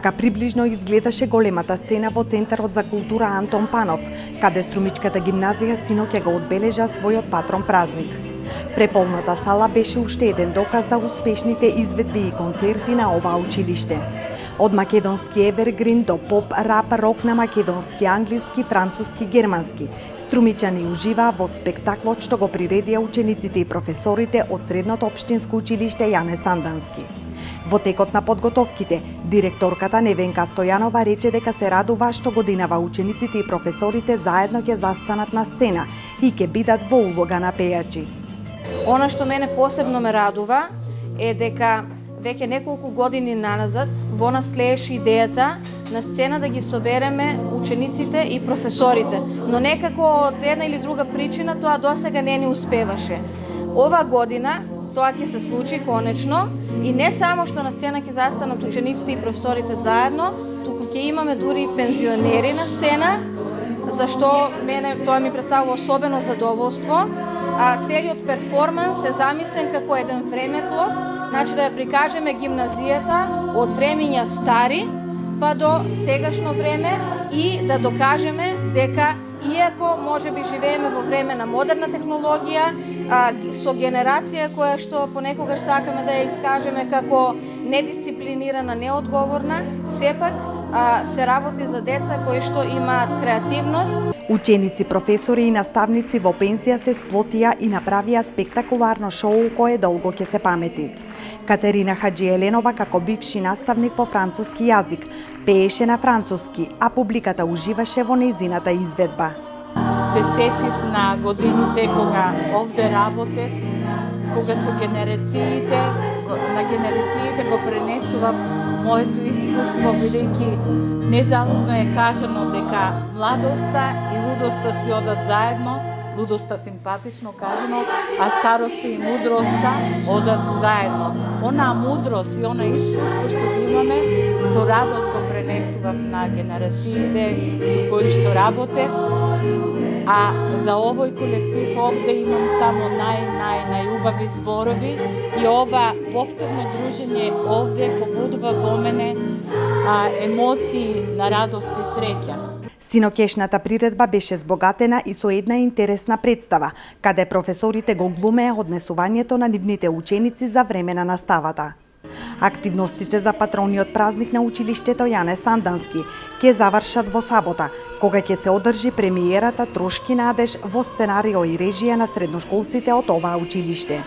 Така приближно изгледаше големата сцена во Центарот за култура Антон Панов, каде Струмичката гимназија синоќа го одбележа својот патрон празник. Преполната сала беше уште еден доказ за успешните изведби и концерти на ова училиште. Од македонски евергрин до поп, рап, рок на македонски, англиски, француски, германски, струмичани уживаа во спектаклот што го приредија учениците и професорите од Средното општинско училиште Јане Сандански. Во текот на подготовките, директорката Невенка Стојанова рече дека се радува што годинава учениците и професорите заедно ќе застанат на сцена и ќе бидат во улога на пејачи. Она што мене посебно ме радува е дека веќе неколку години наназад во нас тлееше идејата на сцена да ги собереме учениците и професорите, но некако од една или друга причина тоа досега не ни успеваше. Ова година тоа ќе се случи конечно и не само што на сцена ќе застанат учениците и професорите заедно, туку ќе имаме дури пензионери на сцена, зашто мене тоа ми представува особено задоволство. Целиот перформанс е замислен како еден времеплов, значи да ја прикажеме гимназијата од времиња стари па до сегашно време и да докажеме дека иако можеби живееме во време на модерна технологија, со генерација која што понекогаш сакаме да ја искажеме како недисциплинирана, неодговорна, сепак се работи за деца кои што имаат креативност. Ученици, професори и наставници во пензија се сплотија и направија спектакуларно шоу кое долго ќе се памети. Катерина Хаджиеленова, како бивши наставник по француски јазик, пееше на француски, а публиката уживаше во нејзината изведба. Се сетив на годините кога овде работев, кога со генерациите го пренесував моето искуство, бидејќи незалудно е кажано дека младоста и лудоста си одат заедно, лудоста симпатично кажано, а староста и мудроста одат заедно. Она мудрост и она искуство што ги имаме, со радост го пренесував на генерациите со кои што работев, а за овој колектив овде имам само најубави зборови и ова повторно дружење овде побудува во мене емоции на радост и среќа. Синоќешната приредба беше збогатена и со една интересна представа, каде професорите го глумеа однесувањето на нивните ученици за време на наставата. Активностите за патрониот празник на училиштето Јане Сандански ќе завршат во сабота, кога ќе се одржи премиерата Трошки надеж во сценарио и режија на средношколците од оваа училиште.